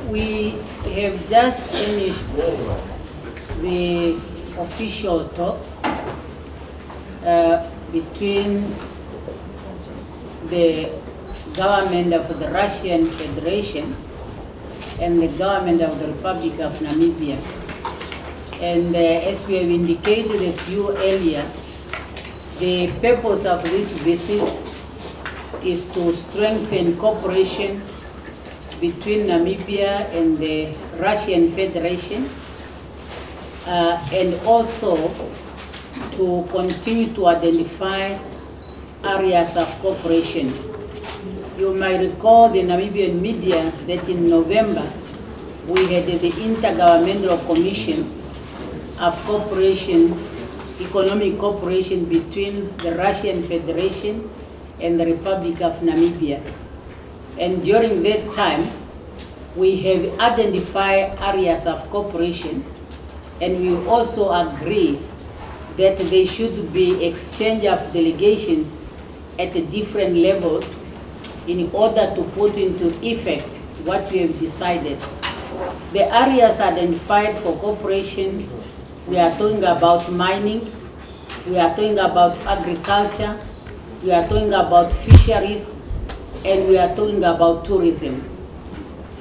We have just finished the official talks between the government of the Russian Federation and the government of the Republic of Namibia. And as we have indicated to you earlier, the purpose of this visit is to strengthen cooperation between Namibia and the Russian Federation, and also to continue to identify areas of cooperation. You might recall the Namibian media that in November we had the Intergovernmental Commission of Cooperation, Economic Cooperation between the Russian Federation and the Republic of Namibia. And during that time, we have identified areas of cooperation, and we also agree that there should be exchange of delegations at the different levels in order to put into effect what we have decided. The areas identified for cooperation, we are talking about mining, we are talking about agriculture, we are talking about fisheries, and we are talking about tourism.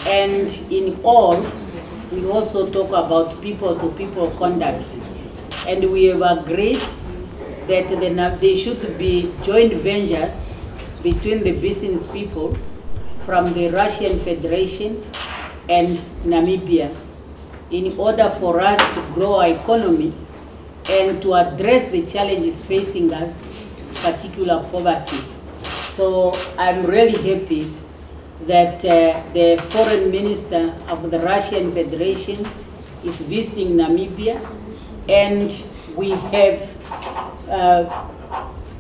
And in all, we also talk about people-to-people conduct. And we have agreed that there should be joint ventures between the business people from the Russian Federation and Namibia in order for us to grow our economy and to address the challenges facing us, particular poverty. So I'm really happy that the foreign minister of the Russian Federation is visiting Namibia, and we have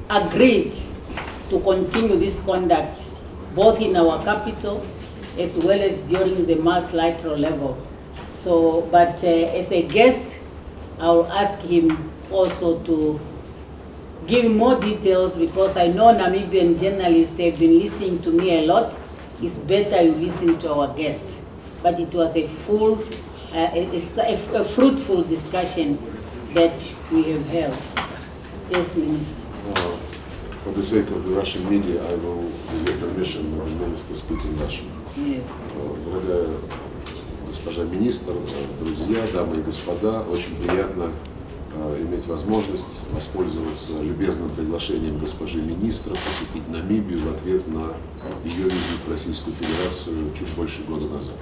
agreed to continue this conduct both in our capital as well as during the multilateral level. So, but as a guest, I'll ask him also to give more details, because I know Namibian journalists have been listening to me a lot. It's better you listen to our guest. But it was a full, a fruitful discussion that we have held. Yes, Minister. For the sake of the Russian media, I will, with your permission, the Minister speak in Russian. Yes. Дорогая госпожа министр, друзья, дамы и господа, очень приятно иметь возможность воспользоваться любезным приглашением госпожи министра посетить Намибию в ответ на ее визит в Российскую Федерацию чуть больше года назад.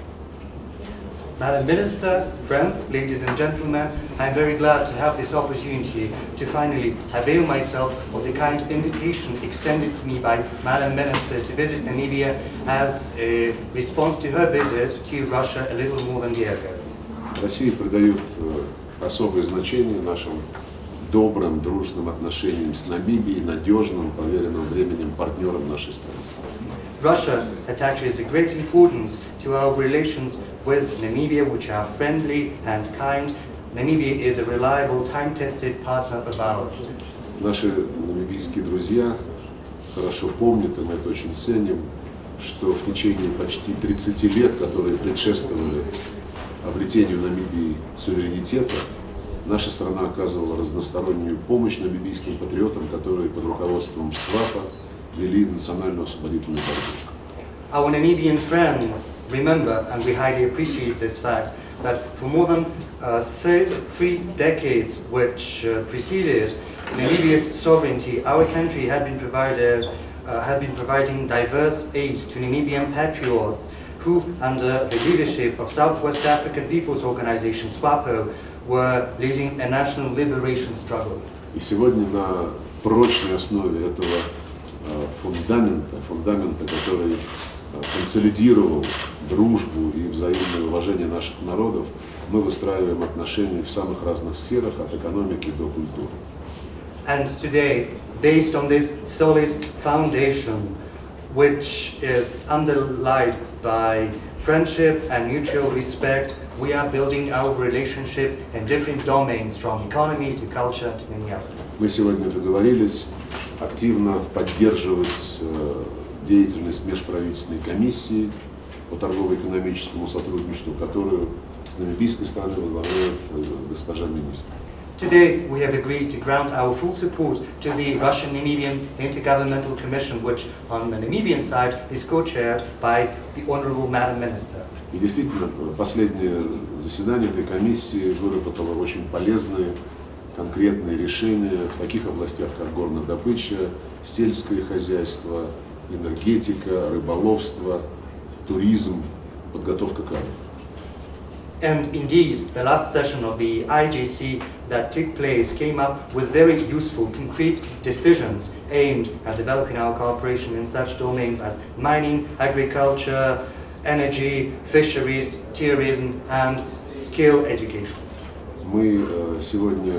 Madam Minister, friends, ladies and gentlemen, I am very glad to have this opportunity to finally avail myself of the kind invitation extended to me by Madam Minister to visit Namibia as a response to her visit to Russia a little more than a year ago. Россия придает особое значение нашим добрым, дружным отношениям с Намибией, надежным, проверенным временем партнером нашей страны. Russia attaches a great importance to our relations with Namibia, which are friendly and kind. Namibia is a reliable, time-tested partner of ours. Наши намибийские друзья хорошо помнят, и мы это очень ценим, что в течение почти 30 лет, которые предшествовали обретению Намибии суверенитета, наша страна оказывала разностороннюю помощь намибийским патриотам, которые под руководством СВАПа вели национальную освободительную борьбу. Our Namibian friends remember, and we highly appreciate this fact, that for more than 3 decades which preceded Namibia's sovereignty, our country had been providing diverse aid to Namibian patriots who, under the leadership of Southwest African People's Organization, SWAPO, were leading a national liberation struggle. И сегодня на прочной основе этого фундамента, который консолидировал дружбу и взаимное уважение наших народов, мы выстраиваем отношения в самых разных сферах, от экономики до культуры. And today, based on this solid foundation, which is underlined by friendship and mutual respect, we are building our relationship in different domains, from economy to culture to many others. Мы сегодня договорились активно поддерживать деятельность межправительственной комиссии по торгово-экономическому сотрудничеству, которую с намибийской стороны возглавляет госпожа министр. Today, we have agreed to grant our full support to the Russian-Namibian Intergovernmental Commission, which on the Namibian side is co-chaired by the Honorable Madam Minister. И действительно, последнее заседание этой комиссии выработало очень полезные, конкретные решения в таких областях, как горнодобыча, сельское хозяйство, энергетика, рыболовство, туризм, подготовка кадров. And indeed, the last session of the IGC that took place came up with very useful, concrete decisions aimed at developing our cooperation in such domains as mining, agriculture, energy, fisheries, tourism, and skill education. Мы сегодня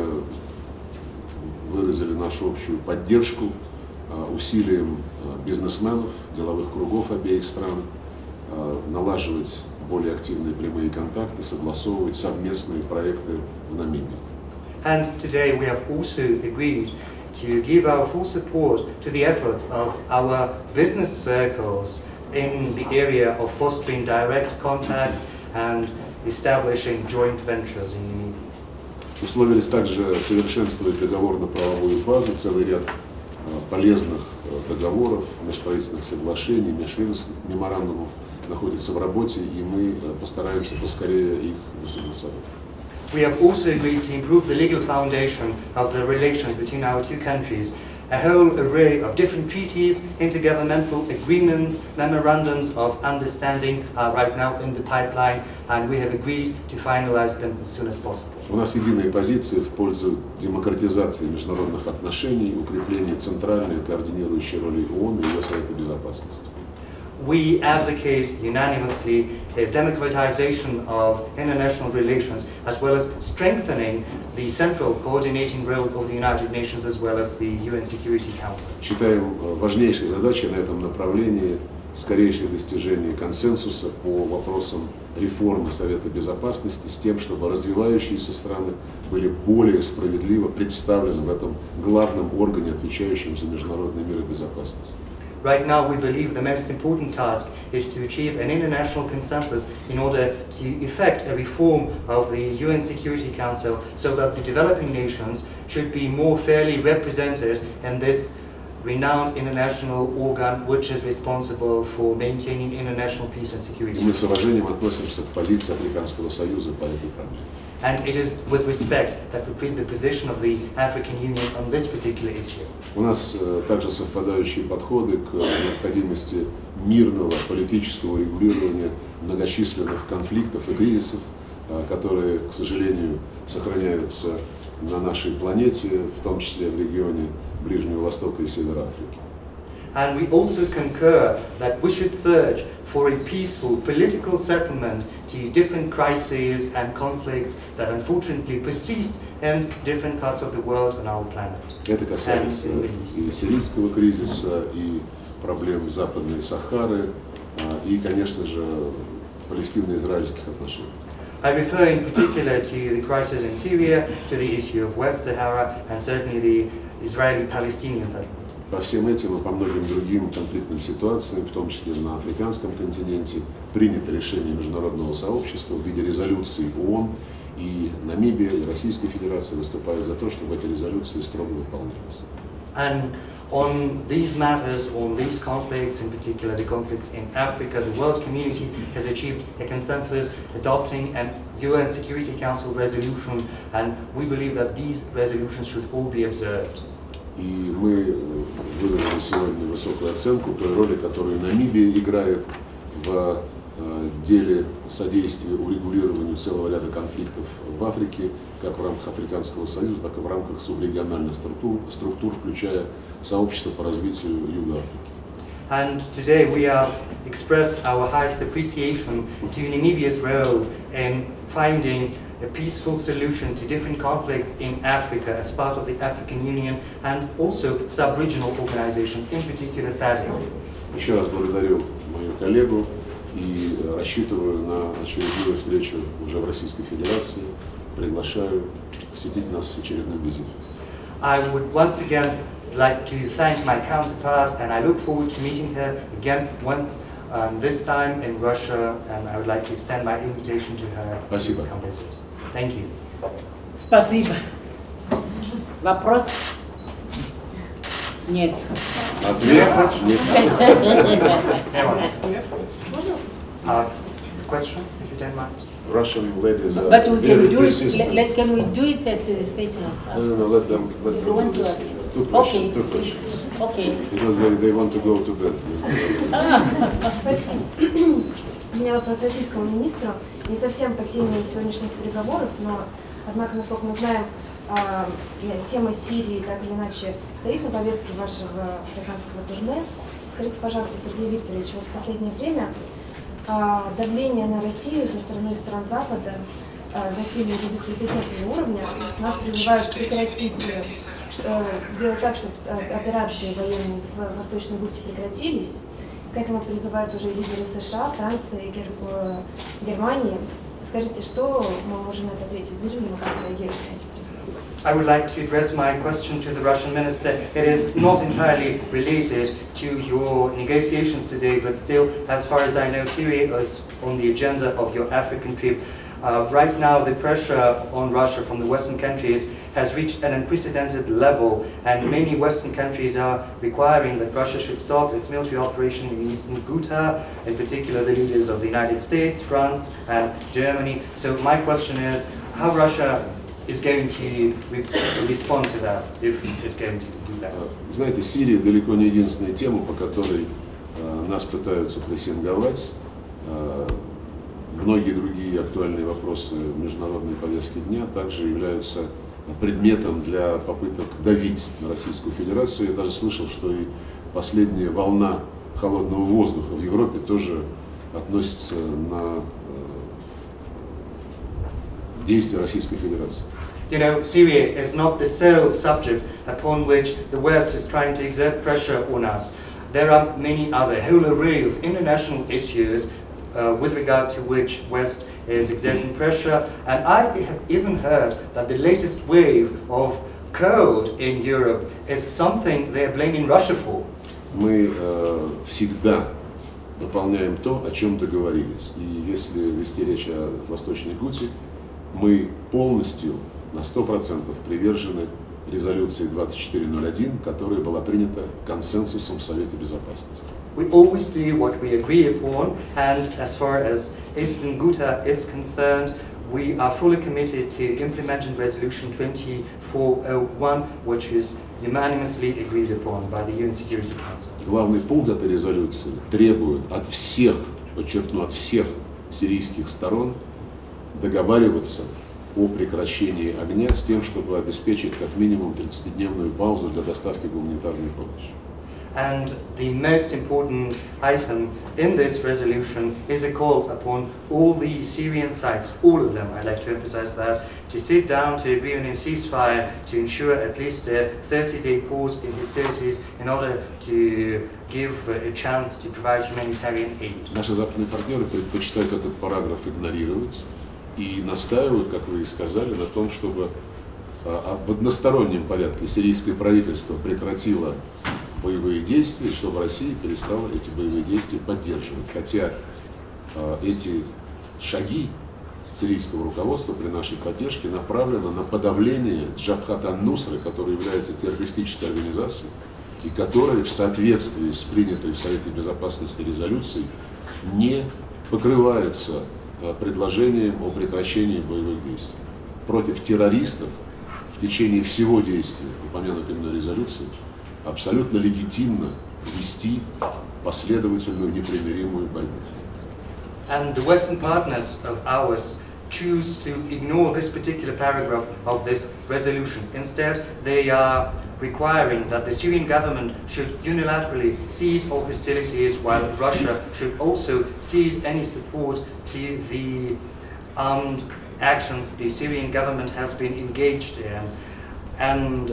выразили нашу общую поддержку усилиям бизнесменов, деловых кругов обеих стран, налаживать более активные прямые контакты, согласовывать совместные проекты в Намибии. And today we have also agreed to give our full support to the efforts of our business circles in the area of fostering direct contacts and establishing joint ventures in Namibia. Условились также совершенствовать договорно-правовую базу, целый ряд полезных договоров, межправительственных соглашений, межведомственных меморандумов находится в работе, и мы постараемся поскорее их согласовать. We have also agreed to improve the legal foundation of the relations between our two countries. A whole array of different treaties, intergovernmental agreements, memorandums of understanding are right now in the pipeline, and we have agreed to finalize them as soon as possible. У нас единые позиции в пользу демократизации международных отношений, укрепления центральной координирующей роли ООН и ее Совета Безопасности. We advocate unanimously the democratization of international relations, as well as strengthening the central coordinating role of the United Nations, as well as the UN Security Council. Считаем важнейшей задачей на этом направлении скорейшее достижение консенсуса по вопросам реформы Совета Безопасности с тем, чтобы развивающиеся страны были более справедливо представлены в этом главном органе, отвечающем за международный мир и безопасность. Right now, we believe the most important task is to achieve an international consensus in order to effect a reform of the UN Security Council so that the developing nations should be more fairly represented in this renowned international organ which is responsible for maintaining international peace and security. Мы с уважением относимся к позиции Африканского союза по этой проблеме. And it is with respect that we treat the position of the African Union on this particular issue. У нас также совпадающие подходы к необходимости мирного политического регулирования многочисленных конфликтов и кризисов, которые, к сожалению, сохраняются на нашей планете, в том числе в регионе Ближнего Востока и Севера Африки. And we also concur that we should search for a peaceful political settlement to different crises and conflicts that unfortunately persist in different parts of the world on our planet. Это касается и сирийского кризиса, и проблем Западной Сахары, и, конечно же, палестино-израильских отношений. I refer in particular to the crisis in Syria, to the issue of West Sahara, and certainly the Israeli-Palestinian settlement. По всем этим и по многим другим конфликтным ситуациям, в том числе на африканском континенте, принято решение международного сообщества в виде резолюции ООН, и Намибия, и Российская Федерация выступают за то, чтобы эти резолюции строго выполнялись. And on these matters, on these conflicts, in particular the conflicts in Africa, the world community has achieved a consensus adopting an UN Security Council resolution, and we believe that these resolutions should all be observed. И мы выразили сегодня высокую оценку той роли, которую Намибия играет в деле содействия урегулированию целого ряда конфликтов в Африке, как в рамках Африканского союза, так и в рамках субрегиональных структур, включая сообщество по развитию Юга Африки. And today we have expressed our highest appreciation to Namibia's role in finding a peaceful solution to different conflicts in Africa as part of the African Union and also sub-regional organizations, in particular SADC. Еще раз благодарю мою коллегу и рассчитываю на очередную встречу уже в Российской Федерации. Приглашаю посетить нас с очередным визитом. I would once again like to thank my counterpart, and I look forward to meeting her again once this time in Russia, and I would like to extend my invitation to her Спасибо. to come visit. Thank you. Спасибо. Вопрос? Нет. Ответ? Нет. Question, if you don't mind. Russian ladies are But we very can do persistent. it. Can we do it at the State House? No, let them You want do to this. ask? Two Okay. questions. Okay. Because they want to go to bed. Спасибо. У меня вопрос российскому министру. Не совсем по теме сегодняшних переговоров, но, однако, насколько мы знаем, тема Сирии так или иначе стоит на повестке вашего африканского турне. Скажите, пожалуйста, Сергей Викторович, вот в последнее время давление на Россию со стороны стран Запада достигли уже беспрецедентного уровня. Нас призывают прекратить, сделать так, чтобы операции военные в Восточной Гуте прекратились. К этому призывают уже лидеры США, Франции, Германии. Скажите, что мы можем на это ответить? Будем ли мы как-то реагировать на эти призывы? I would like to address my question to the Russian minister. It is not entirely related to your negotiations today, but still, as far as I know, Syria is on the agenda of your African trip. Right now, the pressure on Russia from the Western countries has reached an unprecedented level, and many Western countries are requiring that Russia should stop its military operation in Eastern Ghouta, in particular the leaders of the United States, France, and Germany. So my question is, how Russia is going to respond to that, if it's going to do that? Знаете, Сирия далеко не единственная тема, по которой нас пытаются прессинговать. Многие другие актуальные вопросы международной повестки дня также являются предметом для попыток давить на Российскую Федерацию. Я даже слышал, что и последняя волна холодного воздуха в Европе тоже относится на действия Российской Федерации. You know, Syria is not the sole subject upon which the West is trying to exert pressure on us. There are many other, whole array of international issues with regard to which West is exerting pressure, and I have even heard that the latest wave of cold in Europe is something they are blaming Russia for. Мы всегда выполняем то, о чем договорились. И если вести речь о Восточной Гуте, мы полностью на 100% привержены резолюции 2401, которая была принята консенсусом в Совете Безопасности. We always do what we agree upon, and as far as Eastern Ghouta is concerned, we are fully committed to implementing Resolution 2401, which is unanimously agreed upon by the UN Security Council. Главный пункт этой резолюции требует от всех, подчеркну, от всех сирийских сторон договариваться о прекращении огня с тем, чтобы обеспечить как минимум 30-дневную паузу для доставки гуманитарной помощи. And the most important item in this resolution is a call upon all the Syrian sides, all of them, I'd like to emphasize that, to sit down to agree on a ceasefire to ensure at least a 30-day pause in hostilities in order to give a chance to provide humanitarian aid. Наши западные партнеры предпочитают этот параграф игнорировать и настаивают, как вы и сказали, на том, чтобы в одностороннем порядке сирийское правительство прекратило боевые действия, чтобы Россия перестала эти боевые действия поддерживать. Хотя эти шаги сирийского руководства при нашей поддержке направлены на подавление Джабхат ан-Нусры, которая является террористической организацией и которая в соответствии с принятой в Совете Безопасности резолюцией не покрывается предложением о прекращении боевых действий. Против террористов в течение всего действия упомянутой мной резолюции абсолютно легитимно вести последовательную непримиримую борьбу. And the Western partners of ours choose to ignore this particular paragraph of this resolution. Instead, they are requiring that the Syrian government should unilaterally cease all hostilities, while Russia should also cease any support to the armed actions the Syrian government has been engaged in. And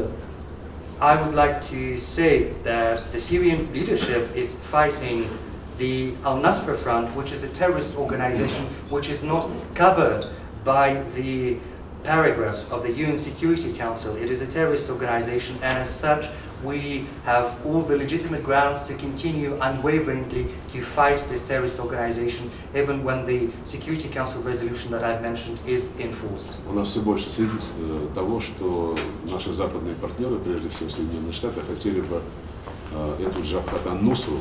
I would like to say that the Syrian leadership is fighting the Al-Nusra Front, which is a terrorist organization which is not covered by the paragraphs of the UN Security Council. It is a terrorist organization, and as such, we have all the legitimate grounds to continue unwaveringly to fight this terrorist organization, even when the Security Council resolution that I've mentioned is enforced. У нас все больше свидетельств того, что наши западные партнеры, прежде всего Соединенные Штаты, хотели бы эту Джабхат ан-Нусру,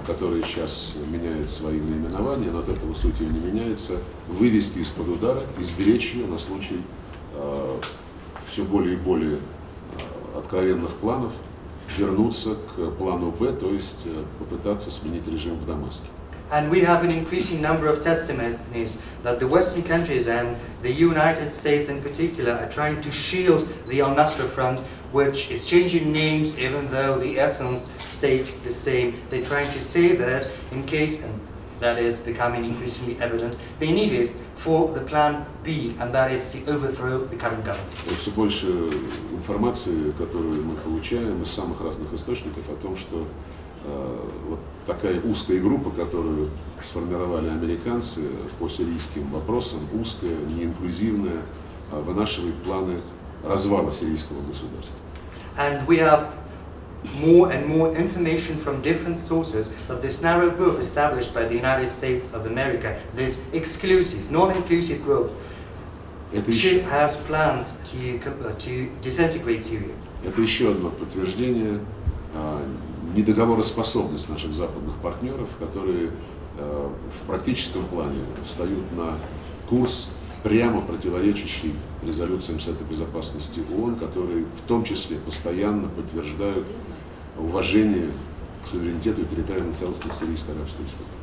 который сейчас меняет свои наименования, но от этого суть ее не меняется, вывести из-под удара, изберечь ее на случай все более и более откровенных планов, вернуться к плану Б, то есть попытаться сменить режим в Дамаске. And we have an increasing number of testimonies that the Western countries and the United States in particular are trying to shield the al-Nusra Front, which is changing names even though the essence stays the same. They're trying to say that in case, and that is becoming increasingly evident, they need it for the plan B, and that is to overthrow the current government. Все больше информации, которую мы получаем из самых разных источников о том, что вот такая узкая группа, которую сформировали американцы по сирийским вопросам, узкая, неинклюзивная, вынашивает планы развала сирийского государства. And we have more and more information from different sources that this narrow group established by the United States of America, this exclusive, non-inclusive group, has plans to disintegrate Syria. Это еще одно подтверждение недоговороспособности наших западных партнеров, которые в практическом плане встают на курс, прямо противоречащий резолюциям Совета Безопасности ООН, которые в том числе постоянно подтверждают уважение к суверенитету и территориальной целостности Сирийской Арабской Республики.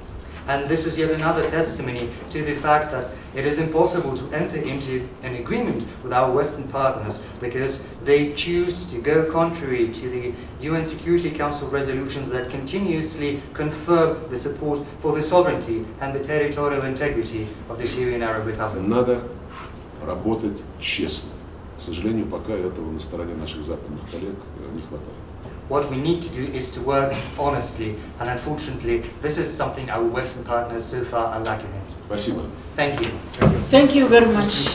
And this is yet another testimony to the fact that it is impossible to enter into an agreement with our Western partners because they choose to go contrary to the UN Security Council resolutions that continuously confirm the support for the sovereignty and the territorial integrity of the Syrian Arab Republic. Надо работать честно. К сожалению, пока этого на стороне наших западных коллег не хватает. What we need to do is to work honestly, and unfortunately, this is something our Western partners so far are lacking in. Спасибо. Thank you. Thank you very much.